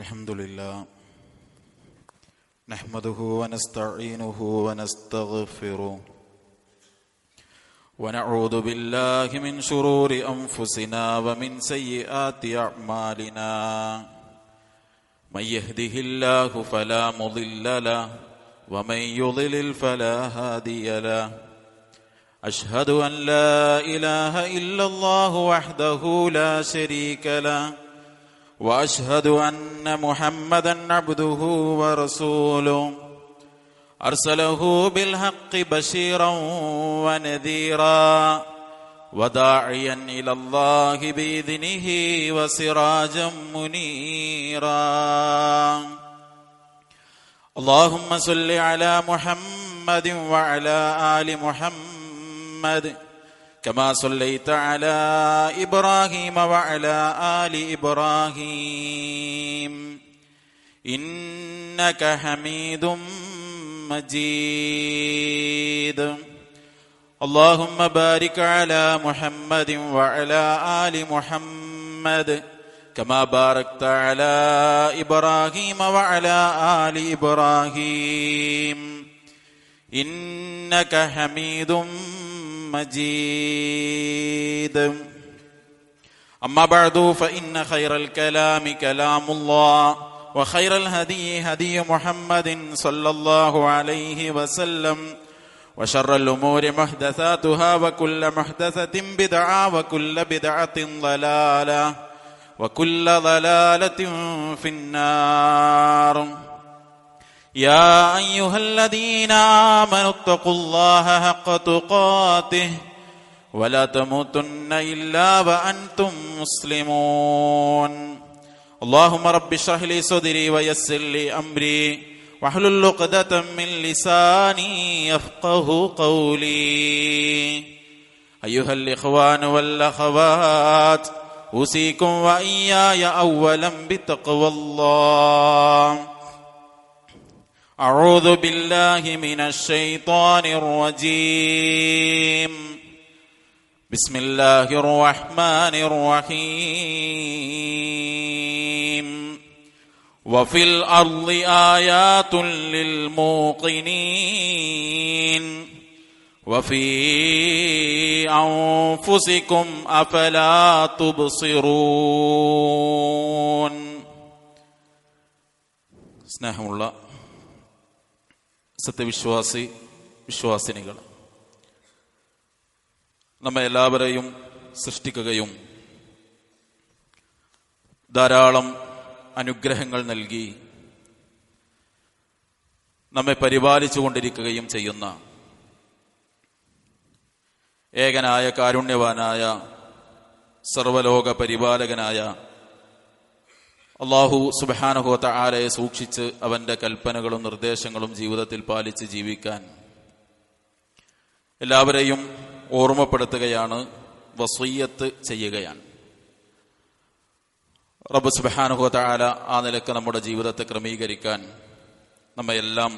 الحمد لله نحمده ونستعينه ونستغفره ونعوذ بالله من شرور أنفسنا ومن سيئات أعمالنا من يهده الله فلا مضل له ومن يضلل فلا هادي له أشهد أن لا إله إلا الله وحده لا شريك له وأشهد أن محمدا عبده ورسوله أرسله بالحق بشيرا ونذيرا وداعيا إلى الله بإذنه وسراجا منيرا اللهم صل على محمد وعلى آل محمد كما صليت على إبراهيم وعلى آل إبراهيم إنك حميد مجيد اللهم بارك على محمد وعلى آل محمد كما باركت على إبراهيم وعلى آل إبراهيم إنك حميد مجيد أما بعد فإن خير الكلام كلام الله وخير الهدي هدي محمد صلى الله عليه وسلم وشر الأمور محدثاتها وكل محدثة بدعة وكل بدعة ضلالة وكل ضلالة في النار يا أيها الذين آمنوا اتقوا الله حق تقاته ولا تموتن إلا وأنتم مسلمون اللهم رب اشرح لي صدري ويسر لي أمري واحلل عقدة من لساني يفقه قولي أيها الإخوان والأخوات أوصيكم وإياي أولا بتقوى الله أعوذ بالله من الشيطان الرجيم بسم الله الرحمن الرحيم وفي الأرض آيات للموقنين وفي أنفسكم أفلا تبصرون സ്നേഹമുള്ള വിശ്വാസിനികൾ, നമ്മെ എല്ലാവരെയും സൃഷ്ടിക്കുകയും ധാരാളം അനുഗ്രഹങ്ങൾ നൽകി നമ്മെ പരിപാലിച്ചു കൊണ്ടിരിക്കുകയും ചെയ്യുന്ന ഏകനായ കാരുണ്യവാനായ സർവലോക പരിപാലകനായ അല്ലാഹു സുബ്ഹാനഹു വ തആലയെ സൂക്ഷിച്ച് അവന്റെ കൽപ്പനകളും നിർദ്ദേശങ്ങളും ജീവിതത്തിൽ പാലിച്ച് ജീവിക്കാൻ എല്ലാവരെയും ഓർമ്മപ്പെടുത്തുകയാണ്, വസിയ്യത്ത് ചെയ്യുകയാണ്. റബ്ബ് സുബ്ഹാനഹു വ തആല ആ നിലക്ക് നമ്മുടെ ജീവിതത്തെ ക്രമീകരിക്കാൻ നമ്മയെല്ലാം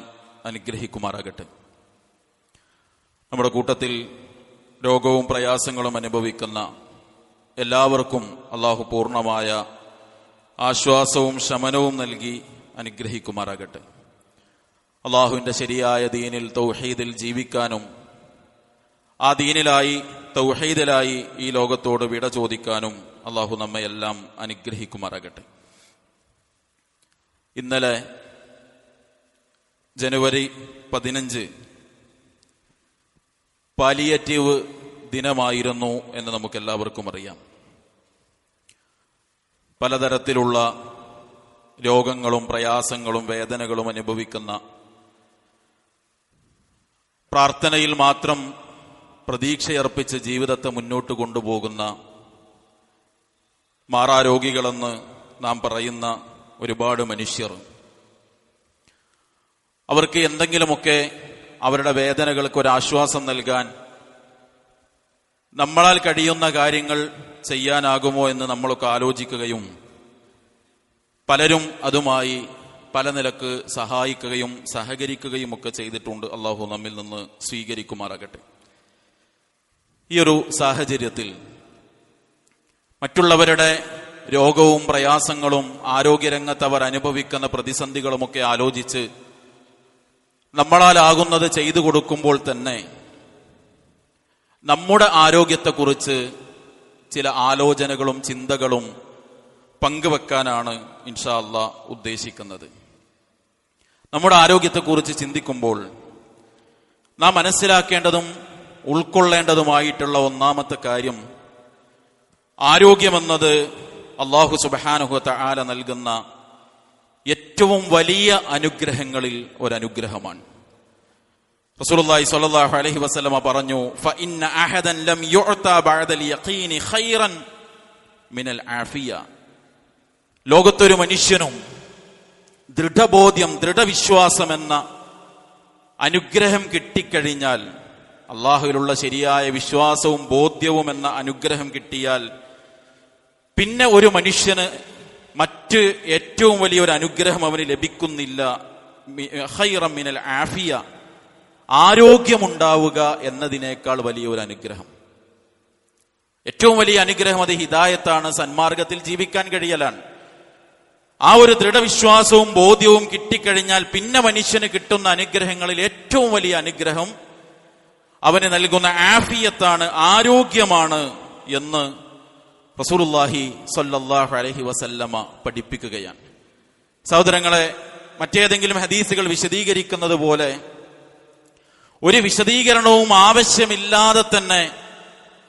അനുഗ്രഹിക്കുമാറാകട്ടെ. നമ്മുടെ കൂട്ടത്തിൽ രോഗവും പ്രയാസങ്ങളും അനുഭവിക്കുന്ന എല്ലാവർക്കും അല്ലാഹു പൂർണ്ണമായ ആശ്വാസവും ശമനവും നൽകി അനുഗ്രഹിക്കുമാറാകട്ടെ. അള്ളാഹുവിന്റെ ശരിയായ ദീനിൽ തൗഹീദിൽ ജീവിക്കാനും ആ ദീനിലായി തൗഹീദിലായി ഈ ലോകത്തോട് വിട ചോദിക്കാനും അള്ളാഹു നമ്മയെല്ലാം അനുഗ്രഹിക്കുമാറാകട്ടെ. ഇന്നലെ ജനുവരി 15 പാലിയേറ്റീവ് ദിനമായിരുന്നു എന്ന് നമുക്കെല്ലാവർക്കും അറിയാം. പലതരത്തിലുള്ള രോഗങ്ങളും പ്രയാസങ്ങളും വേദനകളും അനുഭവിക്കുന്ന, പ്രാർത്ഥനയിൽ മാത്രം പ്രതീക്ഷയർപ്പിച്ച് ജീവിതത്തെ മുന്നോട്ട് കൊണ്ടുപോകുന്ന മാറാരോഗികളെന്ന് നാം പറയുന്ന ഒരുപാട് മനുഷ്യർ, അവർക്ക് എന്തെങ്കിലുമൊക്കെ അവരുടെ വേദനകൾക്ക് ഒരാശ്വാസം നൽകാൻ നമ്മളാൽ കഴിയുന്ന കാര്യങ്ങൾ ചെയ്യാനാകുമോ എന്ന് നമ്മളൊക്കെ ആലോചിക്കുകയും പലരും അതുമായി പല നിലക്ക് സഹായിക്കുകയും സഹകരിക്കുകയും ഒക്കെ ചെയ്തിട്ടുണ്ട്. അള്ളാഹു നമ്മിൽ നിന്ന് സ്വീകരിക്കുമാറാകട്ടെ. ഈ ഒരു സാഹചര്യത്തിൽ മറ്റുള്ളവരുടെ രോഗവും പ്രയാസങ്ങളും ആരോഗ്യരംഗത്ത് അവർ അനുഭവിക്കുന്ന പ്രതിസന്ധികളുമൊക്കെ ആലോചിച്ച് നമ്മളാലാകുന്നത് ചെയ്തു കൊടുക്കുമ്പോൾ തന്നെ നമ്മുടെ ആരോഗ്യത്തെക്കുറിച്ച് ചില ആലോചനകളും ചിന്തകളും പങ്കുവെക്കാനാണ് ഇൻഷാ അല്ലാഹ് ഉദ്ദേശിക്കുന്നത്. നമ്മുടെ ആരോഗ്യത്തെക്കുറിച്ച് ചിന്തിക്കുമ്പോൾ നാം മനസ്സിലാക്കേണ്ടതും ഉൾക്കൊള്ളേണ്ടതുമായിട്ടുള്ള ഒന്നാമത്തെ കാര്യം, ആരോഗ്യമെന്നത് അല്ലാഹു സുബ്ഹാനഹു വ തആല നൽകുന്ന ഏറ്റവും വലിയ അനുഗ്രഹങ്ങളിൽ ഒരനുഗ്രഹമാണ്. റസൂലുള്ളാഹി സ്വല്ലല്ലാഹു അലൈഹി വസല്ലമ പറഞ്ഞു, ഫഇന്ന അഹദൻ ലം യുഅത ബഅദൽ യഖീനി ഖൈറൻ മിനൽ ആഫിയ. ലോകത്തൊരു മനുഷ്യനും ദൃഢബോധ്യം, ദൃഢവിശ്വാസം എന്ന അനുഗ്രഹം കിട്ടിക്കഴിഞ്ഞാൽ, അള്ളാഹുവിലുള്ള ശരിയായ വിശ്വാസവും ബോധ്യവും എന്ന അനുഗ്രഹം കിട്ടിയാൽ പിന്നെ ഒരു മനുഷ്യന് മറ്റ് ഏറ്റവും വലിയൊരു അനുഗ്രഹം അവന് ലഭിക്കുന്നില്ല. ഖൈറൻ മിനൽ ആഫിയ, ആരോഗ്യമുണ്ടാവുക എന്നതിനേക്കാൾ വലിയൊരു അനുഗ്രഹം. ഏറ്റവും വലിയ അനുഗ്രഹം അത് ഹിദായത്താണ്, സന്മാർഗത്തിൽ ജീവിക്കാൻ കഴിയലാണ്. ആ ഒരു ദൃഢവിശ്വാസവും ബോധ്യവും കിട്ടിക്കഴിഞ്ഞാൽ പിന്നെ മനുഷ്യന് കിട്ടുന്ന അനുഗ്രഹങ്ങളിൽ ഏറ്റവും വലിയ അനുഗ്രഹം അവന് നൽകുന്ന ആഫിയത്താണ്, ആരോഗ്യമാണ് എന്ന് റസൂലുള്ളാഹി സ്വല്ലല്ലാഹു അലൈഹി വസല്ലമ പഠിപ്പിക്കുകയാണ്. സഹോദരങ്ങളെ, മറ്റേതെങ്കിലും ഹദീസുകൾ വിശദീകരിക്കുന്നത് പോലെ ഒരു വിശദീകരണവും ആവശ്യമില്ലാതെ തന്നെ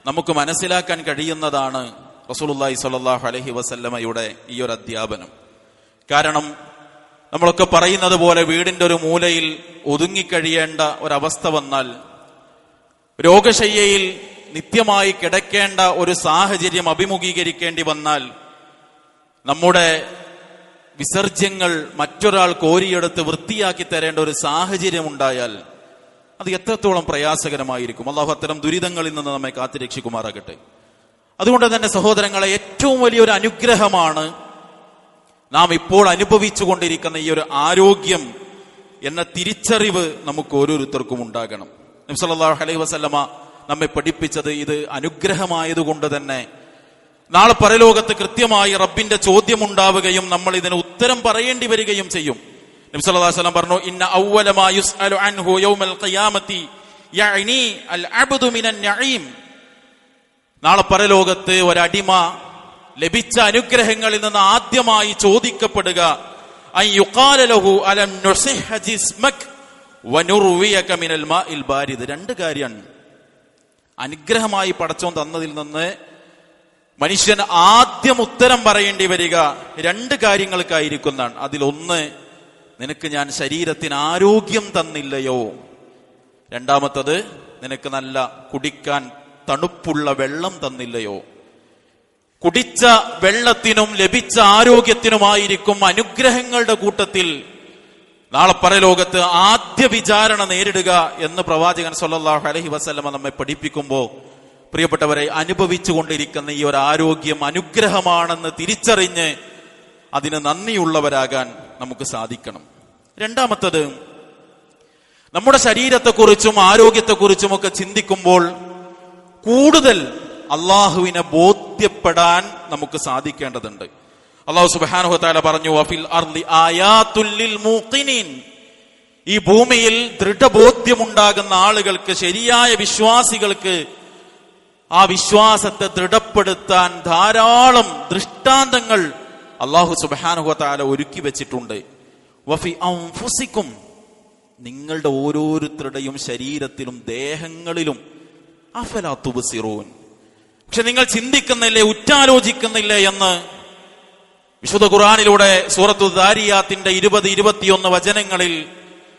നമുക്ക് മനസ്സിലാക്കാൻ കഴിയുന്നതാണ് റസൂലുള്ളാഹി സ്വല്ലല്ലാഹു അലൈഹി വസല്ലമയുടെ ഈ ഒരു അധ്യാപനം. കാരണം നമ്മളൊക്കെ പറയുന്നത് പോലെ വീടിന്റെ ഒരു മൂലയിൽ ഒതുങ്ങിക്കഴിയേണ്ട ഒരവസ്ഥ വന്നാൽ, രോഗശയ്യയിൽ നിത്യമായി കിടക്കേണ്ട ഒരു സാഹചര്യം അഭിമുഖീകരിക്കേണ്ടി വന്നാൽ, നമ്മുടെ വിസർജ്യങ്ങൾ മറ്റൊരാൾ കോരിയെടുത്ത് വൃത്തിയാക്കി തരേണ്ട ഒരു സാഹചര്യം ഉണ്ടായാൽ അത് എത്രത്തോളം പ്രയാസകരമായിരിക്കും. അല്ലാഹു അത്തരം ദുരിതങ്ങളിൽ നിന്ന് നമ്മെ കാത്തുരക്ഷിക്കുമാറാകട്ടെ. അതുകൊണ്ട് തന്നെ സഹോദരങ്ങളെ, ഏറ്റവും വലിയൊരു അനുഗ്രഹമാണ് നാം ഇപ്പോൾ അനുഭവിച്ചു കൊണ്ടിരിക്കുന്ന ഈ ഒരു ആരോഗ്യം എന്ന തിരിച്ചറിവ് നമുക്ക് ഓരോരുത്തർക്കും ഉണ്ടാകണം. നബി സല്ലല്ലാഹു അലൈഹി വസല്ലമ നമ്മെ പഠിപ്പിച്ചത് ഇത് അനുഗ്രഹമായതുകൊണ്ട് തന്നെ നാളെ പരലോകത്ത് കൃത്യമായി റബ്ബിന്റെ ചോദ്യം ഉണ്ടാവുകയും നമ്മൾ ഇതിന് ഉത്തരം പറയേണ്ടി വരികയും ചെയ്യും. നബി സല്ലല്ലാഹു അലൈഹി വസല്ലം പറഞ്ഞു, ഇന്ന അവ്വല മാ യുസ്അലു അൻഹു യൗമൽ ഖിയാമത്തി യഅനി അൽ അബ്ദു മിനൻ നഈം. നാളെ പരലോകത്ത് ഒരടിമ ലഭിച്ച അനുഗ്രഹങ്ങളിൽ നിന്ന് ആദ്യമായി ചോദിക്കപ്പെടുക അൻ യുഖാല ലഹു അലം നുസിഹ ജിസ്മക് വനുർവിയക മിനൽ മാഇൽ ബാരിദ്. രണ്ട് കാര്യമാണ് അനുഗ്രഹമായി പടച്ചോൻ തന്നതിൽ നിന്ന് മനുഷ്യൻ ആദ്യം ഉത്തരം പറയേണ്ടി വരിക. രണ്ട് കാര്യങ്ങൾക്കായിരിക്കുന്നതാണ്. അതിലൊന്ന്, നിനക്ക് ഞാൻ ശരീരത്തിന് ആരോഗ്യം തന്നില്ലയോ. രണ്ടാമത്തത്, നിനക്ക് നല്ല കുടിക്കാൻ തണുപ്പുള്ള വെള്ളം തന്നില്ലയോ. കുടിച്ച വെള്ളത്തിനും ലഭിച്ച ആരോഗ്യത്തിനുമായിരിക്കും അനുഗ്രഹങ്ങളുടെ കൂട്ടത്തിൽ നാളെ പരലോകത്ത് ആദ്യ വിചാരണ നേരിടുക എന്ന് പ്രവാചകൻ സ്വല്ലല്ലാഹു അലൈഹി വസല്ലമ നമ്മെ പഠിപ്പിക്കുമ്പോൾ, പ്രിയപ്പെട്ടവരെ, അനുഭവിച്ചു കൊണ്ടിരിക്കുന്ന ഈ ഒരു ആരോഗ്യം അനുഗ്രഹമാണെന്ന് തിരിച്ചറിഞ്ഞ് അതിന് നന്ദിയുള്ളവരാകാൻ നമുക്ക് സാധിക്കണം. രണ്ടാമത്തത്, നമ്മുടെ ശരീരത്തെക്കുറിച്ചും ആരോഗ്യത്തെക്കുറിച്ചും ഒക്കെ ചിന്തിക്കുമ്പോൾ കൂടുതൽ അള്ളാഹുവിനെ ബോധ്യപ്പെടാൻ നമുക്ക് സാധിക്കേണ്ടതുണ്ട്. അല്ലാഹു സുബ്ഹാനഹു വ തആല പറഞ്ഞു, വഫിൽ അർളി ആയാതുൽ ലിൽ മൂഖിനീൻ. ഈ ഭൂമിയിൽ ദൃഢബോധ്യമുണ്ടാകുന്ന ആളുകൾക്ക്, ശരിയായ വിശ്വാസികൾക്ക് ആ വിശ്വാസത്തെ ദൃഢപ്പെടുത്താൻ ധാരാളം ദൃഷ്ടാന്തങ്ങൾ അല്ലാഹു സുബ്ഹാനഹു വ തആല ഒരുക്കി വെച്ചിട്ടുണ്ട്. വഫി അൻഫുസിക്കും, നിങ്ങളുടെ ഓരോരുത്തരുടെയും ശരീരത്തിലും ദേഹങ്ങളിലും. അഫലാ തുബ്സിറൂൻ, പക്ഷെ നിങ്ങൾ ചിന്തിക്കുന്നില്ലേ, ഉറ്റാലോചിക്കുന്നില്ലേ എന്ന് വിശുദ്ധ ഖുർആനിലൂടെ സൂറത്തു ദാരിയാത്തിന്റെ 20-21 വചനങ്ങളിൽ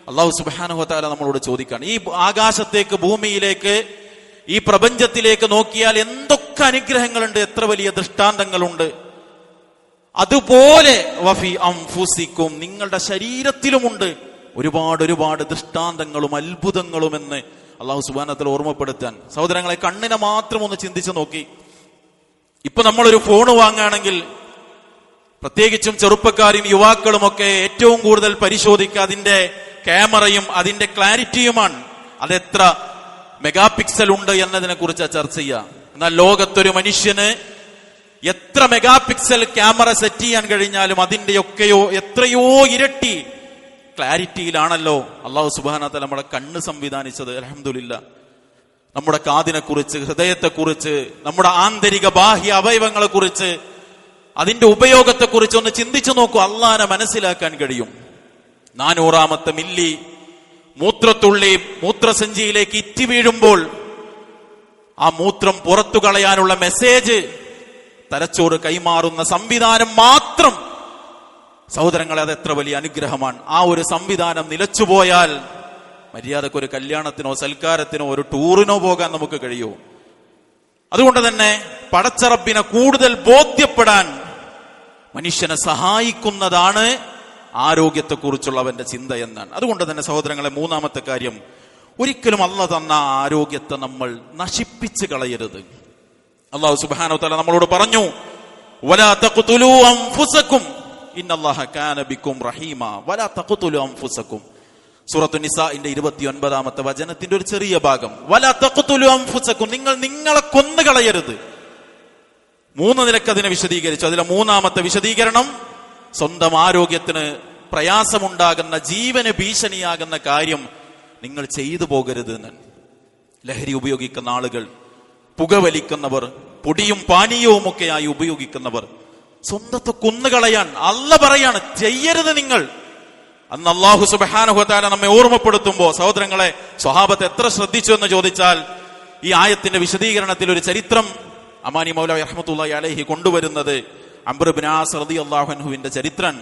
അല്ലാഹു സുബ്ഹാനഹു വ തആല നമ്മളോട് ചോദിക്കുകയാണ്. ഈ ആകാശത്തേക്ക്, ഭൂമിയിലേക്ക്, ഈ പ്രപഞ്ചത്തിലേക്ക് നോക്കിയാൽ എന്തൊക്കെ അനുഗ്രഹങ്ങളുണ്ട്, എത്ര വലിയ ദൃഷ്ടാന്തങ്ങളുണ്ട്. അതുപോലെ വഫി അൻഫുസിക്കും, നിങ്ങളുടെ ശരീരത്തിലുമുണ്ട് ഒരുപാട് ദൃഷ്ടാന്തങ്ങളും അത്ഭുതങ്ങളും എന്ന് അല്ലാഹു സുബ്ഹാനഹു വ തആല ഓർമ്മപ്പെടുത്താൻ. സഹോദരങ്ങളെ, കണ്ണിനെ മാത്രം ഒന്ന് ചിന്തിച്ചു നോക്കി. ഇപ്പൊ നമ്മളൊരു ഫോണ് വാങ്ങുകയാണെങ്കിൽ, പ്രത്യേകിച്ചും ചെറുപ്പക്കാരും യുവാക്കളും ഒക്കെ ഏറ്റവും കൂടുതൽ പരിശോധിക്കുക അതിന്റെ ക്യാമറയും അതിന്റെ ക്ലാരിറ്റിയുമാണ്. അതെത്ര മെഗാ പിക്സൽ ഉണ്ട് എന്നതിനെ കുറിച്ച് ചർച്ച ചെയ്യുക. എന്നാൽ ലോകത്തൊരു മനുഷ്യന് എത്ര മെഗാ പിക്സൽ ക്യാമറ സെറ്റ് ചെയ്യാൻ കഴിഞ്ഞാലും അതിന്റെയൊക്കെയോ എത്രയോ ഇരട്ടി ക്ലാരിറ്റിയിലാണല്ലോ അള്ളാഹു സുബ്ഹാനഹു വ തആല നമ്മുടെ കണ്ണ് സംവിധാനിച്ചത്. അൽഹംദുലില്ലാഹ്. നമ്മുടെ കാതിനെ കുറിച്ച്, ഹൃദയത്തെക്കുറിച്ച്, നമ്മുടെ ആന്തരിക ബാഹ്യ അവയവങ്ങളെ കുറിച്ച്, അതിന്റെ ഉപയോഗത്തെ കുറിച്ച് ഒന്ന് ചിന്തിച്ചു നോക്കൂ. അള്ളാഹനെ മനസ്സിലാക്കാൻ കഴിയും. 400ാമത്തെ മില്ലി മൂത്രത്തുള്ളി മൂത്രസഞ്ചിയിലേക്ക് ഇറ്റി വീഴുമ്പോൾ ആ മൂത്രം പുറത്തു കളയാനുള്ള മെസ്സേജ് തലച്ചോറ് കൈമാറുന്ന സംവിധാനം മാത്രം, സഹോദരങ്ങളെ, അത് എത്ര വലിയ അനുഗ്രഹമാണ്. ആ ഒരു സംവിധാനം നിലച്ചുപോയാൽ മര്യാദക്ക് ഒരു കല്യാണത്തിനോ സൽക്കാരത്തിനോ ഒരു ടൂറിനോ പോകാൻ നമുക്ക് കഴിയുമോ? അതുകൊണ്ട് തന്നെ പടച്ച റബ്ബിനെ കൂടുതൽ ബോധ്യപ്പെടാൻ മനുഷ്യനെ സഹായിക്കുന്നതാണ് ആരോഗ്യത്തെക്കുറിച്ചുള്ള അവന്റെ ചിന്ത എന്നാണ്. അതുകൊണ്ട് തന്നെ സഹോദരങ്ങളെ, മൂന്നാമത്തെ കാര്യം, ഒരിക്കലും അല്ലാഹു തന്ന ആരോഗ്യത്തെ നമ്മൾ നശിപ്പിച്ച് കളയരുത്. അല്ലാഹു സുബ്ഹാനഹു വ തആല നമ്മളോട് പറഞ്ഞു, വലാ തഖ്തുലൂ അൻഫുസകും ഇന്നല്ലാഹ കാന ബികും റഹീമ. വലാ തഖ്തുലൂ അൻഫുസകും, സൂറത്തു നിസാഇന്റെ 29ാമത്തെ വചനത്തിന്റെ ഒരു ചെറിയ ഭാഗം. വലാ തഖ്തുലൂ അൻഫുസകും, നിങ്ങൾ നിങ്ങളെ കൊന്നുകളയരുത്. 3 നിലക്ക് അതിനെ വിശദീകരിച്ചു. അതിലെ 3ാമത്തെ വിശദീകരണം, സ്വന്തം ആരോഗ്യത്തിന് പ്രയാസമുണ്ടാകുന്ന, ജീവന് ഭീഷണിയാകുന്ന കാര്യം നിങ്ങൾ ചെയ്തു പോകരുത് എന്ന്. ലഹരി ഉപയോഗിക്കുന്ന ആളുകൾ, പുകവലിക്കുന്നവർ, പൊടിയും പാനീയവും ഒക്കെയായി ഉപയോഗിക്കുന്നവർ, സ്വന്തത്തെ കൊന്നുകളയാൻ അല്ലാഹു പറയാണ്, ചെയ്യരുത് നിങ്ങൾ. അന്ന് അല്ലാഹു സുബ്ഹാനഹു വ തആല നമ്മെ ഓർമ്മപ്പെടുത്തുമ്പോ, സഹോദരങ്ങളെ, സ്വഹാബത്ത് എത്ര ശ്രദ്ധിച്ചു എന്ന് ചോദിച്ചാൽ, ഈ ആയത്തിന്റെ വിശദീകരണത്തിൽ ഒരു ചരിത്രം അമാനി മൗലവി റഹ്മത്തുള്ളാഹി അലൈഹി കൊണ്ടുവരുന്നത് അംർ ഇബ്നു ആസ് റളിയല്ലാഹു അൻഹുവിന്റെ ചരിത്രം.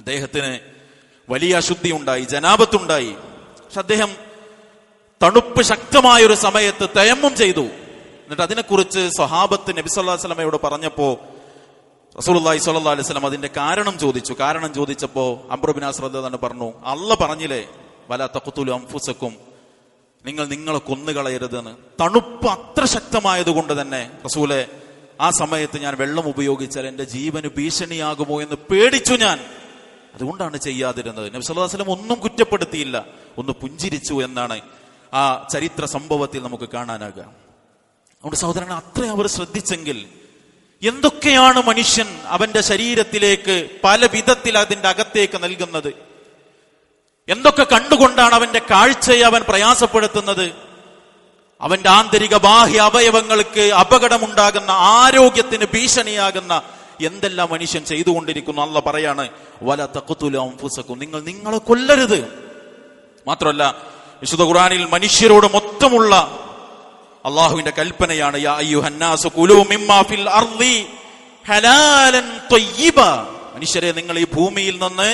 അദ്ദേഹത്തിന് വലിയ അശുദ്ധി ഉണ്ടായി, ജനാബത്തുണ്ടായി. പക്ഷെ അദ്ദേഹം തണുപ്പ് ശക്തമായ ഒരു സമയത്ത് തയമ്മും ചെയ്തു. എന്നിട്ട് അതിനെക്കുറിച്ച് സ്വഹാബത്ത് നബി സല്ലല്ലാഹു അലൈഹി വസല്ലമയോട് പറഞ്ഞപ്പോ റസൂലുള്ളാഹി സ്വല്ലല്ലാഹു അലൈഹി വസല്ലം അതിന്റെ കാരണം ചോദിച്ചു. കാരണം ചോദിച്ചപ്പോ അംർ ഇബ്നു ആസ് റളിയല്ലാഹു അൻഹു പറഞ്ഞു, അല്ലാഹു പറഞ്ഞില്ലേ, വലാ തഖ്തുലു അൻഫുസകും, നിങ്ങൾ നിങ്ങളെ കൊന്നുകളയരുതെന്ന്. തണുപ്പ് അത്ര ശക്തമായതുകൊണ്ട് തന്നെ റസൂലെ, ആ സമയത്ത് ഞാൻ വെള്ളം ഉപയോഗിച്ചാൽ എന്റെ ജീവന് ഭീഷണിയാകുമോ എന്ന് പേടിച്ചു ഞാൻ, അതുകൊണ്ടാണ് ചെയ്യാതിരുന്നത്. നബി സല്ലല്ലാഹു അലൈഹി വസല്ലം ഒന്നും കുറ്റപ്പെടുത്തിയില്ല, ഒന്ന് പുഞ്ചിരിച്ചു എന്നാണ് ആ ചരിത്ര സംഭവത്തിൽ നമുക്ക് കാണാനാകുക. അതുകൊണ്ട് സഹോദരങ്ങൾ, അത്രയും അവർ ശ്രദ്ധിച്ചെങ്കിൽ എന്തൊക്കെയാണ് മനുഷ്യൻ അവന്റെ ശരീരത്തിലേക്ക് പല വിധത്തിൽ അതിന്റെ അകത്തേക്ക് നൽകുന്നത്, എന്തൊക്കെ കണ്ടുകൊണ്ടാണ് അവന്റെ കാഴ്ചയെ അവൻ പ്രയാസപ്പെടുത്തുന്നത്, അവന്റെ ആന്തരിക ബാഹ്യ അവയവങ്ങൾക്ക് അപകടമുണ്ടാകുന്ന, ആരോഗ്യത്തിന് ഭീഷണിയാകുന്ന എന്തെല്ലാം മനുഷ്യൻ ചെയ്തുകൊണ്ടിരിക്കുന്നു. അല്ലാഹു പറയാണ്, വലാ തഖ്തുലു അൻഫുസകും, നിങ്ങൾ നിങ്ങളെ കൊല്ലരുത്. മാത്രമല്ല, വിശുദ്ധ ഖുർആനിൽ മനുഷ്യരോട് മൊത്തമുള്ള അള്ളാഹുവിന്റെ കൽപ്പനയാണ്, യാ അയ്യുഹന്നാസു കുലൂ മിമ്മാ ഫിൽ അർളി ഹലാലൻ ത്വയ്യിബ. മനുഷ്യരെ, നിങ്ങൾ ഈ ഭൂമിയിൽ നിന്ന്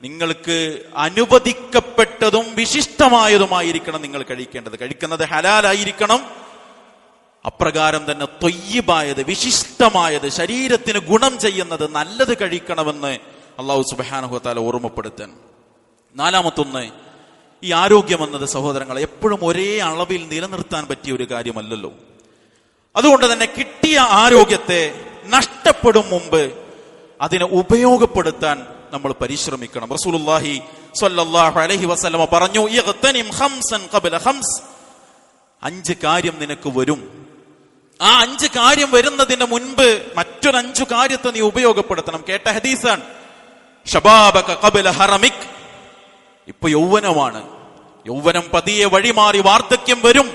നിങ്ങൾക്ക് അനുവദിക്കപ്പെട്ടതും വിശിഷ്ടമായതുമായിരിക്കണം നിങ്ങൾ കഴിക്കേണ്ടത്. കഴിക്കുന്നത് ഹലാലായിരിക്കണം. അപ്രകാരം തന്നെ ത്വയ്യിബായത്, വിശിഷ്ടമായത്, ശരീരത്തിന് ഗുണം ചെയ്യുന്നത്, നല്ലത് കഴിക്കണമെന്ന് അല്ലാഹു സുബ്ഹാനഹു വ തആല ഓർമ്മപ്പെടുത്താൻ. 4ാമത്തൊന്ന്, ഈ ആരോഗ്യം എന്നത് സഹോദരങ്ങളെ എപ്പോഴും ഒരേ അളവിൽ നിലനിർത്താൻ പറ്റിയ ഒരു കാര്യമല്ലല്ലോ. അതുകൊണ്ട് തന്നെ കിട്ടിയ ആരോഗ്യത്തെ നഷ്ടപ്പെടും മുമ്പ് അതിനെ ഉപയോഗപ്പെടുത്താൻ നമ്മൾ പരിശ്രമിക്കണം. റസൂലുള്ളാഹി സ്വല്ലല്ലാഹു അലൈഹി വസല്ലമ പറഞ്ഞു, ഇഗ്തനിം ഖംസൻ ഖബ്ല ഖംസ്, 5 കാര്യം നിനക്ക് വരും. ആ 5 കാര്യം വരുന്നതിന് മുൻപ് മറ്റൊരു 5 കാര്യത്തെ നീ ഉപയോഗപ്പെടുത്തണം. കേട്ട ഹദീസാണ്, ശബാബക ഖബ്ല ഹറമിക്. ഇപ്പൊ യൗവനമാണ്, യൗവനം പതിയെ വഴിമാറി വാർദ്ധക്യം വരും.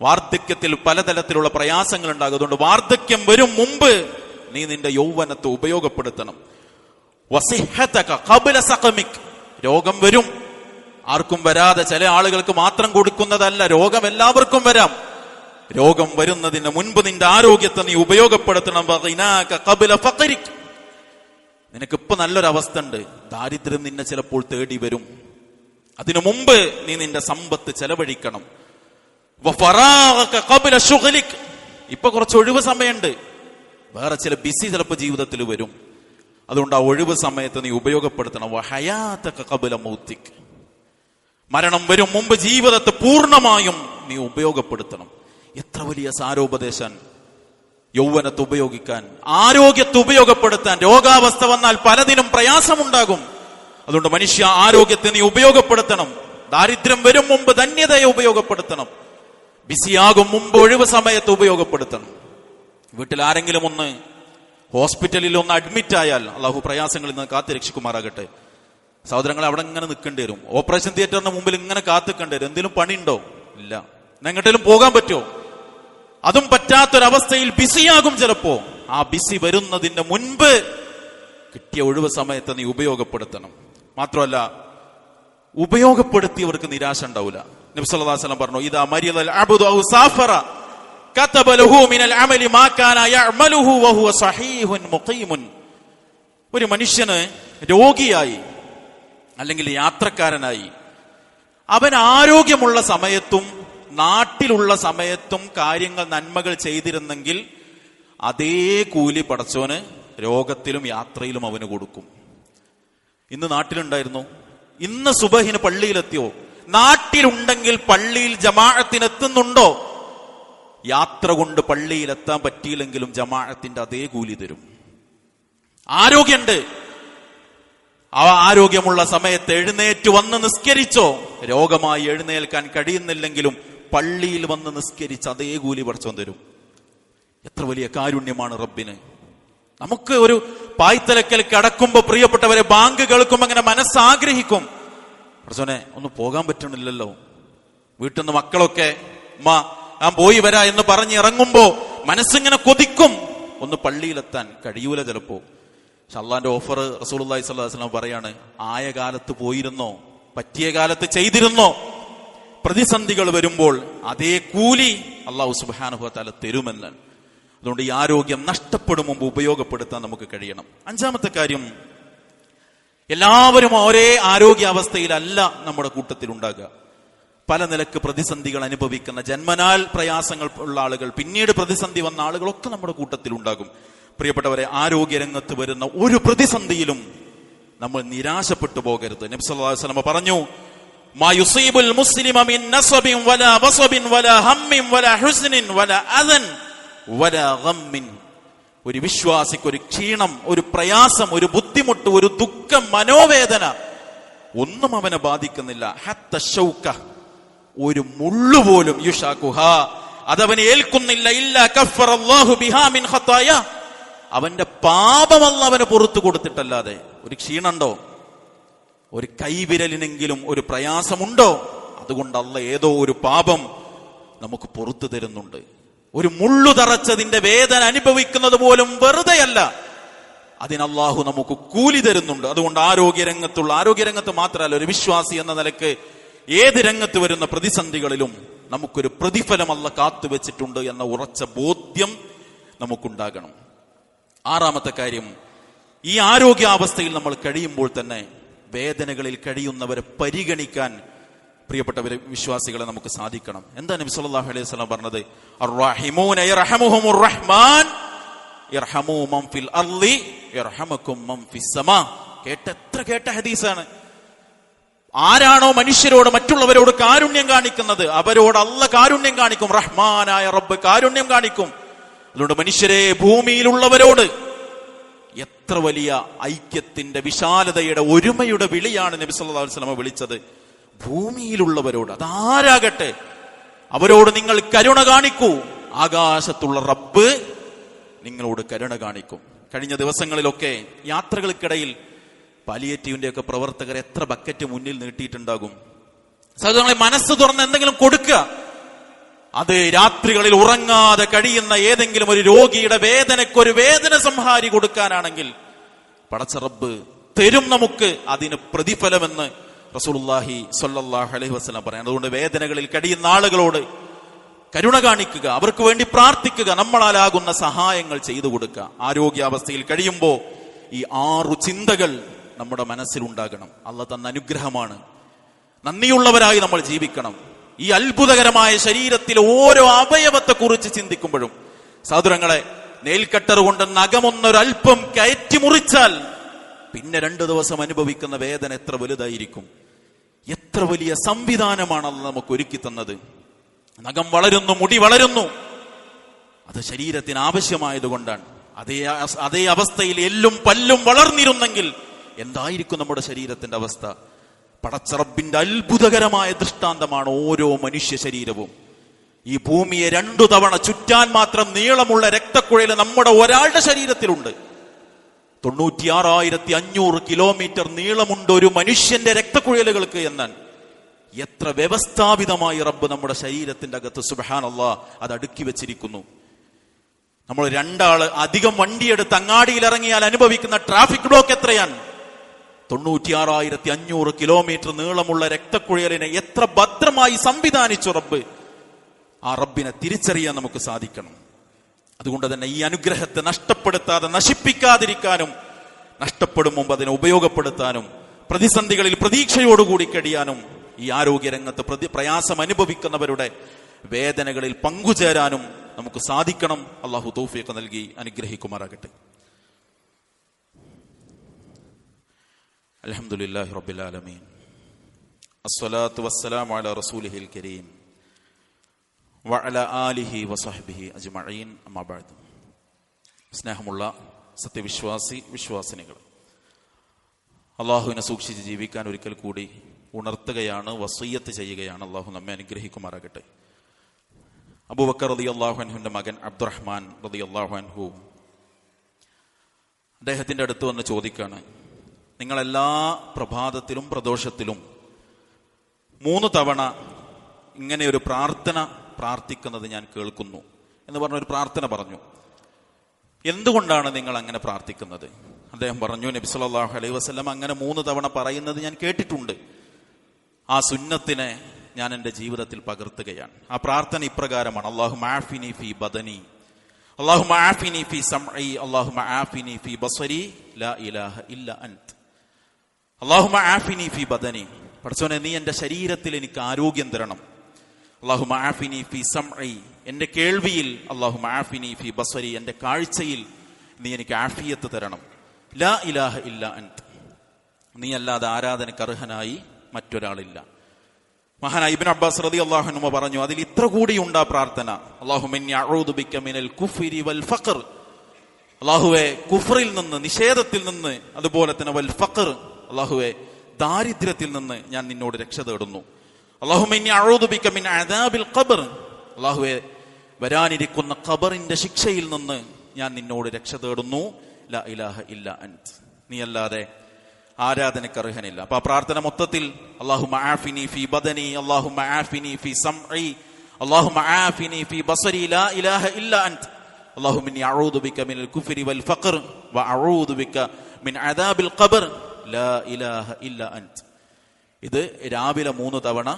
വാർദ്ധക്യത്തിൽ പലതരത്തിലുള്ള പ്രയാസങ്ങൾ ഉണ്ടാകും. അതുകൊണ്ട് വാർദ്ധക്യം വരും മുമ്പ് നീ നിന്റെ യൗവനത്തെ ഉപയോഗപ്പെടുത്തണം. വസിഹതക ഖബ്ല സഖമിക്, രോഗം വരും. ആർക്കും വരാതെ, ചില ആളുകൾക്ക് മാത്രം കൊടുക്കുന്നതല്ല, രോഗം എല്ലാവർക്കും വരാം. രോഗം വരുന്നതിന് മുൻപ് നിന്റെ ആരോഗ്യത്തെ നീ ഉപയോഗപ്പെടുത്തണം. വഗിനാക ഖബ്ല ഫഖരിക്, നിനക്കിപ്പോ നല്ലൊരവസ്ഥ ഉണ്ട്, ദാരിദ്ര്യം നിന്നെ ചിലപ്പോൾ തേടി വരും. അതിനു മുമ്പ് നീ നിന്റെ സമ്പത്ത് ചെലവഴിക്കണം. വഫറാഗക ഖബ്ല ശുഗ്ലിക്, ഇപ്പൊ കുറച്ച് ഒഴിവ് സമയമുണ്ട്, വേറെ ചില ബിസി ചിലപ്പോൾ ജീവിതത്തിൽ വരും. അതുകൊണ്ട് ആ ഒഴിവ് സമയത്ത് നീ ഉപയോഗപ്പെടുത്തണം. വഹയാതക ഖബ്ല മൗതിക്, മരണം വരും മുമ്പ് ജീവിതത്തെ പൂർണ്ണമായും നീ ഉപയോഗപ്പെടുത്തണം. എത്ര വലിയ സാരോപദേശം! യൗവനത്തെ ഉപയോഗിക്കാൻ, ആരോഗ്യത്തെ ഉപയോഗപ്പെടുത്താൻ. രോഗാവസ്ഥ വന്നാൽ പലതിനും പ്രയാസമുണ്ടാകും. അതുകൊണ്ട് മനുഷ്യ, ആരോഗ്യത്തെ നീ ഉപയോഗപ്പെടുത്തണം. ദാരിദ്ര്യം വരും മുമ്പ് ധന്യതയെ ഉപയോഗപ്പെടുത്തണം. ബിസിയാകും മുമ്പ് ഒഴിവ് സമയത്ത് ഉപയോഗപ്പെടുത്തണം. വീട്ടിൽ ആരെങ്കിലും ഒന്ന് ഹോസ്പിറ്റലിൽ ഒന്ന് അഡ്മിറ്റ് ആയാൽ അള്ളാഹു പ്രയാസങ്ങളിൽ നിന്ന് കാത്തു രക്ഷിക്കുമാറാകട്ടെ. സഹോദരങ്ങളെ, അവിടെ ഇങ്ങനെ നിൽക്കേണ്ടി വരും. ഓപ്പറേഷൻ തിയേറ്ററിന് മുമ്പിൽ ഇങ്ങനെ കാത്തു നിൽക്കേണ്ടി വരും. എന്തെങ്കിലും പണിയുണ്ടോ? ഇല്ല. എങ്ങോട്ടെങ്കിലും പോകാൻ പറ്റുമോ? അതും പറ്റാത്തൊരവസ്ഥയിൽ ബിസിയാകും ചിലപ്പോ. ആ ബിസി വരുന്നതിന്റെ മുൻപ് കിട്ടിയ ഒഴിവ് സമയത്ത് നീ ഉപയോഗപ്പെടുത്തണം. മാത്രമല്ല, ഉപയോഗപ്പെടുത്തിയവർക്ക് നിരാശ ഉണ്ടാവില്ല. നബി സല്ലല്ലാഹു അലൈഹി വസല്ലം പറഞ്ഞു, ഇദാ മരിദൽ അബ്ദു ഔ സാഫറ കതബ ലഹു മിനൽ അമലി മാ കാന യഅമലുഹു വഹുവ സഹീഹുൻ മുഖീമുൻ. ഒരു മനുഷ്യന് രോഗിയായി അല്ലെങ്കിൽ യാത്രക്കാരനായി അവൻ ആരോഗ്യമുള്ള സമയത്തും നാട്ടിലുള്ള സമയത്തും കാര്യങ്ങൾ നന്മകൾ ചെയ്തിരുന്നെങ്കിൽ അതേ കൂലി പടച്ചോന് രോഗത്തിലും യാത്രയിലും അവന് കൊടുക്കും. ഇന്ന് നാട്ടിലുണ്ടായിരുന്നു, ഇന്ന് സുബഹിന് പള്ളിയിലെത്തിയോ? നാട്ടിലുണ്ടെങ്കിൽ പള്ളിയിൽ ജമാഅത്തിനെത്തുന്നുണ്ടോ? യാത്ര കൊണ്ട് പള്ളിയിലെത്താൻ പറ്റിയില്ലെങ്കിലും ജമാഅത്തിന്റെ അതേ കൂലി തരും. ആരോഗ്യമുണ്ട്, ആ ആരോഗ്യമുള്ള സമയത്ത് എഴുന്നേറ്റ് വന്ന് നിസ്കരിച്ചോ? രോഗമായി എഴുന്നേൽക്കാൻ കഴിയുന്നില്ലെങ്കിലും പള്ളിയിൽ വന്ന് നിസ്കരിച്ച് അതേ കൂലി പടച്ചോൻ തരും. എത്ര വലിയ കാരുണ്യമാണ് റബ്ബിന്. നമുക്ക് ഒരു പായ്ത്തലക്കൽ കിടക്കുമ്പോ പ്രിയപ്പെട്ടവരെ ബാങ്ക് കേൾക്കുമ്പോ അങ്ങനെ മനസ്സാഗ്രഹിക്കും, പടച്ചോനെ ഒന്ന് പോകാൻ പറ്റണില്ലല്ലോ. വീട്ടിൽ നിന്ന് മക്കളൊക്കെ ഉമ്മ ഞാൻ പോയി വരാ എന്ന് പറഞ്ഞ് ഇറങ്ങുമ്പോ മനസ്സിങ്ങനെ കൊതിക്കും, ഒന്ന് പള്ളിയിലെത്താൻ കഴിയൂല ചിലപ്പോ. പക്ഷെ അള്ളാന്റെ ഓഫർ റസൂലുള്ളാഹി സ്വല്ലല്ലാഹു അലൈഹി വസല്ലം പറയാണ്, ആയ കാലത്ത് പോയിരുന്നോ, പറ്റിയ കാലത്ത് ചെയ്തിരുന്നോ, പ്രതിസന്ധികൾ വരുമ്പോൾ അതേ കൂലി അള്ളാഹു സുബ്ഹാനഹു വ തആല തരുമെന്നാണ്. അതുകൊണ്ട് ഈ ആരോഗ്യം നഷ്ടപ്പെടും മുമ്പ് ഉപയോഗപ്പെടുത്താൻ നമുക്ക് കഴിയണം. അഞ്ചാമത്തെ കാര്യം, എല്ലാവരും ഒരേ ആരോഗ്യാവസ്ഥയിലല്ല നമ്മുടെ കൂട്ടത്തിൽ ഉണ്ടാകുക. പല നിലക്ക് പ്രതിസന്ധികൾ അനുഭവിക്കുന്ന, ജന്മനാൽ പ്രയാസങ്ങൾ ഉള്ള ആളുകൾ, പിന്നീട് പ്രതിസന്ധി വന്ന ആളുകളൊക്കെ നമ്മുടെ കൂട്ടത്തിൽ ഉണ്ടാകും. പ്രിയപ്പെട്ടവരെ, ആരോഗ്യരംഗത്ത് വരുന്ന ഒരു പ്രതിസന്ധിയിലും നമ്മൾ നിരാശപ്പെട്ടു പോകരുത്. നബി സല്ലല്ലാഹു അലൈഹി വസല്ലം പറഞ്ഞു, മാ യുസീബുൽ മുസ്ലിമ മിൻ നസബിൻ വലാ വസബിൻ വലാ ഹമ്മിൻ വലാ ഹുസ്നിൻ വലാ അദൻ വലാ ഗമ്മിൻ. ഒരു വിശ്വാസിക്ക് ഒരു ക്ഷീണം, ഒരു പ്രയാസം, ഒരു ബുദ്ധിമുട്ട്, ഒരു ദുഃഖം, മനോവേദന ഒന്നും അവനെ ബാധിക്കുന്നില്ല. ഹത്ത ശൗക, ഒരു മുള്ളുപോലും യുഷാകുഹ, അതവനെ ഏൽക്കുന്നില്ല. ഇല്ല കഫറല്ലാഹു ബിഹാ മിൻ ഖതായ, അവന്റെ പാപമല്ല അവന് പുറത്തു കൊടുത്തിട്ടല്ലാതെ. ഒരു ക്ഷീണുണ്ടോ? ഒരു കൈവിരലിനെങ്കിലും ഒരു പ്രയാസമുണ്ടോ? അതുകൊണ്ട് അല്ല ഏതോ ഒരു പാപം നമുക്ക് പുറത്തു തരുന്നുണ്ട്. ഒരു മുള്ളു തറച്ചതിന്റെ വേദന അനുഭവിക്കുന്നത് പോലും വെറുതെയല്ല, അതിന് അല്ലാഹു നമുക്ക് കൂലി തരുന്നുണ്ട്. അതുകൊണ്ട് ആരോഗ്യരംഗത്ത് മാത്രമല്ല, ഒരു വിശ്വാസി എന്ന നിലക്ക് ഏത് രംഗത്ത് വരുന്ന പ്രതിസന്ധികളിലും നമുക്കൊരു പ്രതിഫലം അല്ലാഹു കാത്തുവെച്ചിട്ടുണ്ട് എന്ന ഉറച്ച ബോധ്യം നമുക്കുണ്ടാകണം. ആറാമത്തെ കാര്യം, ഈ ആരോഗ്യാവസ്ഥയിൽ നമ്മൾ കഴിയുമ്പോൾ തന്നെ വേദനകളിൽ കഴിയുന്നവരെ പരിഗണിക്കാൻ പ്രിയപ്പെട്ടവരെ വിശ്വാസികളെ നമുക്ക് സാധിക്കണം. എന്താ നബി സല്ലല്ലാഹു അലൈഹി വസല്ലം പറഞ്ഞത്? അർറഹിമൂന യർഹമുഹുമുർ റഹ്മാൻ യർഹമു മൻ ഫിൽ അർളി യർഹമുകും മൻ ഫിസ് സമാ. കേട്ട ഹദീസാണ്. ആരാണോ മനുഷ്യരോട്, മറ്റുള്ളവരോട് കാരുണ്യം കാണിക്കുന്നത്, അവരോട് അല്ലാഹു കാരുണ്യം കാണിക്കും. റഹ്മാനായ റബ്ബ് കാരുണ്യം കാണിക്കും. അതുകൊണ്ട് മനുഷ്യരെ, ഭൂമിയിലുള്ളവരോട് എത്ര വലിയ ഐക്യത്തിന്റെ, വിശാലതയുടെ, ഒരുമയുടെ വിളിയാണ് നബി സല്ലല്ലാഹു അലൈഹി വസല്ലം വിളിച്ചത്. ഭൂമിയിലുള്ളവരോട്, അതാരാകട്ടെ, അവരോട് നിങ്ങൾ കരുണ കാണിക്കൂ. ആകാശത്തുള്ള റബ്ബ് നിങ്ങളോട് കരുണ കാണിക്കും. കഴിഞ്ഞ ദിവസങ്ങളിലൊക്കെ യാത്രകൾക്കിടയിൽ പാലിയേറ്റീവിന്റെ ഒക്കെ പ്രവർത്തകർ എത്ര ബക്കറ്റ് മുന്നിൽ നീട്ടിയിട്ടുണ്ടാകും. സഹോദരങ്ങളെ, മനസ്സ് തുറന്ന് എന്തെങ്കിലും കൊടുക്കുക. അത് രാത്രികളിൽ ഉറങ്ങാതെ കഴിയുന്ന ഏതെങ്കിലും ഒരു രോഗിയുടെ വേദനയ്ക്ക് ഒരു വേദന സംഹാരി കൊടുക്കാനാണെങ്കിൽ പടച്ച റബ്ബ് തരും നമുക്ക് അതിന് പ്രതിഫലമെന്ന് റസൂലുള്ളാഹി സ്വല്ലല്ലാഹു അലൈഹി വസല്ലം പറയാൻ. അതുകൊണ്ട് വേദനകളിൽ കഴിയുന്ന ആളുകളോട് കരുണ കാണിക്കുക, അവർക്ക് വേണ്ടി പ്രാർത്ഥിക്കുക, നമ്മളാലാകുന്ന സഹായങ്ങൾ ചെയ്തു കൊടുക്കുക. ആരോഗ്യാവസ്ഥയിൽ കഴിയുമ്പോൾ ഈ 6 ചിന്തകൾ നമ്മുടെ മനസ്സിലുണ്ടാകണം. അല്ലാഹു തന്ന അനുഗ്രഹമാണ്. നന്ദിയുള്ളവരായി നമ്മൾ ജീവിക്കണം. ഈ അത്ഭുതകരമായ ശരീരത്തിൽ ഓരോ അവയവത്തെ കുറിച്ച് ചിന്തിക്കുമ്പോഴും, സഹോദരങ്ങളെ, നെയിൽക്കട്ടർ കൊണ്ട് നഖമൊന്നൊരൽപ്പം കയറ്റി മുറിച്ചാൽ പിന്നെ 2 ദിവസം അനുഭവിക്കുന്ന വേദന എത്ര വലുതായിരിക്കും. എത്ര വലിയ സംവിധാനമാണ് അല്ലാഹു നമുക്ക് ഒരുക്കി തന്നത്. നഖം വളരുന്നു, മുടി വളരുന്നു, അത് ശരീരത്തിന് ആവശ്യമായതുകൊണ്ടാണ്. അതേ അവസ്ഥയിൽ എല്ലും പല്ലും വളർന്നിരുന്നെങ്കിൽ എന്തായിരിക്കും നമ്മുടെ ശരീരത്തിന്റെ അവസ്ഥ? പടച്ച റബ്ബിന്റെ അത്ഭുതകരമായ ദൃഷ്ടാന്തമാണ് ഓരോ മനുഷ്യ ശരീരവും. ഈ ഭൂമിയെ 2 തവണ ചുറ്റാൻ മാത്രം നീളമുള്ള രക്തക്കുഴൽ നമ്മുടെ ഒരാളുടെ ശരീരത്തിലുണ്ട്. 96,500 കിലോമീറ്റർ നീളമുണ്ട് ഒരു മനുഷ്യന്റെ രക്തക്കുഴലുകൾക്ക് എന്നാൽ. എത്ര വ്യവസ്ഥാപിതമായി റബ്ബ് നമ്മുടെ ശരീരത്തിന്റെ അകത്ത് സുബ്ഹാനല്ലാഹ് അത് അടുക്കി വെച്ചിരിക്കുന്നു. നമ്മൾ 2 ആള് അധികം വണ്ടിയെടുത്ത് അങ്ങാടിയിൽ ഇറങ്ങിയാൽ അനുഭവിക്കുന്ന ട്രാഫിക് ബ്ലോക്ക് എത്രയാണ്? 96,500 കിലോമീറ്റർ നീളമുള്ള രക്തക്കുഴലിനെ എത്ര ഭദ്രമായി സംവിധാനിച്ചു റബ്ബ്. ആ റബ്ബിനെ തിരിച്ചറിയാൻ നമുക്ക് സാധിക്കണം. അതുകൊണ്ട് തന്നെ ഈ അനുഗ്രഹത്തെ നഷ്ടപ്പെടുത്താതെ നശിപ്പിക്കാതിരിക്കാനും, നഷ്ടപ്പെടും മുമ്പ് അതിനെ ഉപയോഗപ്പെടുത്താനും, പ്രതിസന്ധികളിൽ പ്രതീക്ഷയോടുകൂടി കഴിയാനും, ഈ ആരോഗ്യരംഗത്ത് പ്രയാസം അനുഭവിക്കുന്നവരുടെ വേദനകളിൽ പങ്കുചേരാനും നമുക്ക് സാധിക്കണം. അള്ളാഹു തൗഫീഖ് നൽകി അനുഗ്രഹിക്കുമാറാകട്ടെ. അൽഹംദുലില്ലാഹി റബ്ബിൽ ആലമീൻ. അസ്സലാത്തു വസ്സലാമു അലാ റസൂലിഹിൽ കരീം വഅലാ ആലിഹി വസഹ്ബിഹി അജ്മഈൻ. അമ്മാ ബഅദ്. സ്നേഹമുള്ള വിശ്വാസിനികൾ, അള്ളാഹുവിനെ സൂക്ഷിച്ച് ജീവിക്കാൻ ഒരിക്കൽ കൂടി ഉണർത്തുകയാണ്, വസിയ്യത്ത് ചെയ്യുകയാണ്. അള്ളാഹു നമ്മെ അനുഗ്രഹിക്കുമാറാകട്ടെ. അബൂബക്കർ റളിയല്ലാഹു അൻഹുവിന്റെ മകൻ അബ്ദുറഹ്മാൻ റളിയല്ലാഹു അൻഹു അദ്ദേഹത്തിന്റെ അടുത്ത് വന്ന് ചോദിക്കാണ്, നിങ്ങളെല്ലാ പ്രഭാതത്തിലും പ്രദോഷത്തിലും 3 തവണ ഇങ്ങനെ ഒരു പ്രാർത്ഥന പ്രാർത്ഥിക്കുന്നത് ഞാൻ കേൾക്കുന്നു എന്ന് പറഞ്ഞൊരു പ്രാർത്ഥന പറഞ്ഞു. എന്തുകൊണ്ടാണ് നിങ്ങൾ അങ്ങനെ പ്രാർത്ഥിക്കുന്നത്? അദ്ദേഹം പറഞ്ഞു, നബി സല്ലല്ലാഹു അലൈഹി വസല്ലം അങ്ങനെ 3 തവണ പറയുന്നത് ഞാൻ കേട്ടിട്ടുണ്ട്. ആ സുന്നത്തിനെ ഞാൻ എൻ്റെ ജീവിതത്തിൽ പകർത്തുകയാണ്. ആ പ്രാർത്ഥന ഇപ്രകാരമാണ്: അല്ലാഹുമ്മ ആഫിനി ഫീ ബദനി, അല്ലാഹുമ്മ ആഫിനി ഫീ സംഇ, അല്ലാഹുമ്മ ആഫിനി ഫീ ബസരി, ലാ ഇലാഹ ഇല്ല അൻത്. അല്ലാഹുമ്മ ആഫിനി ഫീ ബദനി, പടച്ചോനെ നീ എൻ്റെ ശരീരത്തിൽ എനിക്ക് ആരോഗ്യം തരണം. അല്ലാഹുമ്മ ആഫിനി ഫീ സംഇ, എൻ്റെ കേൾവിയിൽ. അല്ലാഹുമ്മ ആഫിനി ഫീ ബസരി, എൻ്റെ കാഴ്ചയിൽ നീ എനിക്ക് ആഫിയത്ത് തരണം. ലാ ഇലാഹ ഇല്ല അൻത്, നീ അല്ലാതെ ആരാധനയ്ക്ക് അർഹനായി മറ്റൊരാളില്ല. മഹാനായ ഇബ്നു അബ്ബാസ് റളിയല്ലാഹു അൻഹു പറഞ്ഞു, അതിൽ ഇത്ര കൂടിയുണ്ട് ആ പ്രാർത്ഥന: അല്ലാഹുമ്മ ഇന്നി അഊദു ബിക മിനൽ കുഫ്രി വൽ ഫഖർ, അല്ലാഹുവേ കുഫറിൽ നിന്ന്, നിഷേധത്തിൽ നിന്ന്, അതുപോലെ തന്നെ വൽ ഫഖർ, അല്ലാഹുവേ ദാരിദ്ര്യത്തിൽ നിന്ന് ഞാൻ നിന്നോട് രക്ഷ തേടുന്നു. അല്ലാഹുമ്മ ഇന്നി അഊദു ബിക മിൻ അദാബിൽ ഖബർ, അല്ലാഹുവേ വരാനിരിക്കുന്ന ഖബറിന്റെ ശിക്ഷയിൽ നിന്ന് ഞാൻ നിന്നോട് രക്ഷ തേടുന്നു. ലാ ഇലാഹ ഇല്ല അൻത്, നീ അല്ലാതെ ആരാധനയ്ക്ക് അർഹനില്ല. അപ്പൊ ആ പ്രാർത്ഥന മൊത്തത്തിൽ അല്ലാഹുമ്മ ആഫിനി ഫീ ബദനി, അല്ലാഹുമ്മ ആഫിനി ഫീ സംഇ, അല്ലാഹുമ്മ ആഫിനി ഫീ ബസരി, ലാ ഇലാഹ ഇല്ല അൻത്, അല്ലാഹുമ്മ ഇന്നി അഊദു ബിക മിനൽ കുഫ്രി വൽ ഫഖർ വ അഊദു ബിക മിൻ അദാബിൽ ഖബർ, ലാ ഇലാഹ ഇല്ല അൻത്. ഇത് രാവിലെ 3 തവണ,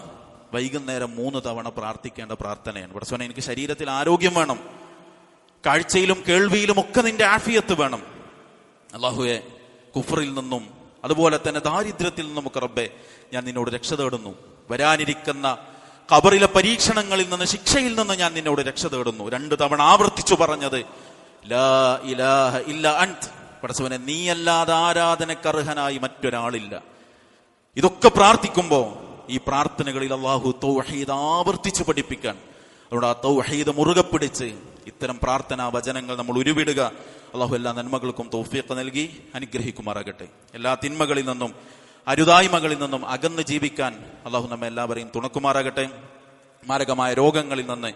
വൈകുന്നേരം 3 തവണ പ്രാർത്ഥിക്കേണ്ട പ്രാർത്ഥനയാണ്. പടച്ചോനെ എനിക്ക് ശരീരത്തിൽ ആരോഗ്യം വേണം, കാഴ്ചയിലും കേൾവിയിലും ഒക്കെ നിന്റെ ആഫിയത്ത് വേണം. അല്ലാഹുവേ കുഫറിൽ നിന്നും അതുപോലെ തന്നെ ദാരിദ്ര്യത്തിൽ നിന്നും ഒക്കെ റബ്ബേ ഞാൻ നിന്നോട് രക്ഷ തേടുന്നു. വരാനിരിക്കുന്ന ഖബറിലെ പരീക്ഷണങ്ങളിൽ നിന്ന്, ശിക്ഷയിൽ നിന്ന് ഞാൻ നിന്നോട് രക്ഷ തേടുന്നു. 2 തവണ ആവർത്തിച്ചു പറഞ്ഞത് ലാ ഇലാഹ ഇല്ല അൻത്, പടച്ചവനെ നീയല്ലാതെ ആരാധനയ്ക്ക് അർഹനായി മറ്റൊരാളില്ല. ഇതൊക്കെ പ്രാർത്ഥിക്കുമ്പോ ഈ പ്രാർത്ഥനകളിൽ അല്ലാഹു തൗഹീദ് ആവർത്തിച്ച് പഠിപ്പിക്കാൻ, അതുകൊണ്ട് ആ തൗഹീദ് മുറുകെ പിടിച്ച് ഇത്തരം പ്രാർത്ഥനാ വചനങ്ങൾ നമ്മൾ ഉരുവിടുക. അല്ലാഹു എല്ലാ നന്മകൾക്കും തൗഫീഖ് നൽകി അനുഗ്രഹിക്കുമാറാകട്ടെ. എല്ലാ തിന്മകളിൽ നിന്നും, അരുതായ്മകളിൽ നിന്നും അകന്ന് ജീവിക്കാൻ അല്ലാഹു നമ്മെ എല്ലാവരെയും തുണക്കുമാറാകട്ടെ. മാരകമായ രോഗങ്ങളിൽ നിന്ന്,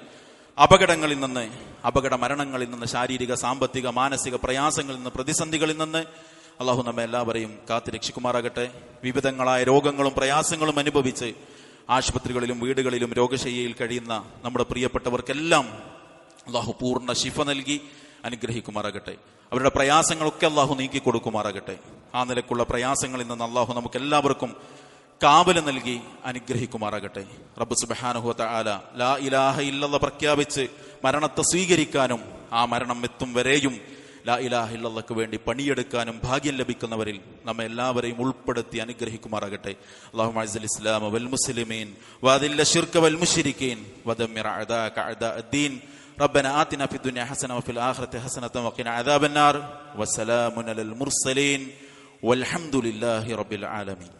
അപകടങ്ങളിൽ നിന്ന്, അപകട മരണങ്ങളിൽ നിന്ന്, ശാരീരിക, സാമ്പത്തിക, മാനസിക പ്രയാസങ്ങളിൽ നിന്ന്, പ്രതിസന്ധികളിൽ നിന്ന് അല്ലാഹു നമ്മെ എല്ലാവരെയും കാത്തു രക്ഷിക്കുമാറാകട്ടെ. വിവിധങ്ങളായ രോഗങ്ങളും പ്രയാസങ്ങളും അനുഭവിച്ച് ആശുപത്രികളിലും വീടുകളിലും രോഗശയ്യയിൽ കഴിയുന്ന നമ്മുടെ പ്രിയപ്പെട്ടവർക്കെല്ലാം അല്ലാഹു പൂർണ്ണ ശിഫ നൽകി അനുഗ്രഹിക്കുമാറാകട്ടെ. അവരുടെ പ്രയാസങ്ങളൊക്കെ അല്ലാഹു നീക്കി കൊടുക്കുമാറാകട്ടെ. ആ നിലക്കുള്ള പ്രയാസങ്ങളിൽ നിന്ന് അല്ലാഹു നമുക്ക് എല്ലാവർക്കും കാവല് നൽകി അനുഗ്രഹിക്കുമാറാകട്ടെ. റബ്ബ് സുബ്ഹാനഹു വ തആല ലാ ഇലാഹ ഇല്ലല്ലാഹ് പ്രഖ്യാപിച്ച് മരണത്തെ സ്വീകരിക്കാനും ആ മരണം എത്തും വരെയും ലാ ഇലാഹ ഇല്ലല്ലാഹ്ക്ക് വേണ്ടി പണിയെടുക്കാനും ഭാഗ്യം ലഭിക്കുന്നവരിൽ നമ്മെ എല്ലാവരെയും ഉൾപ്പെടുത്തി അനുഗ്രഹിക്കുമാറാകട്ടെ. അല്ലാഹുമ്മ അസ്സിൽ ഇസ്ലാമ വൽ മുസ്ലിമീൻ വഅദില്ല ശിർക വൽ മുശ്രിക്കീൻ വദമ്മിർ അഅദാക അഅദാഅദ്ദീൻ. ربنا آتنا في الدنيا حسنة وفي الآخرة حسنة وقنا عذاب النار. وسلام على المرسلين والحمد لله رب العالمين.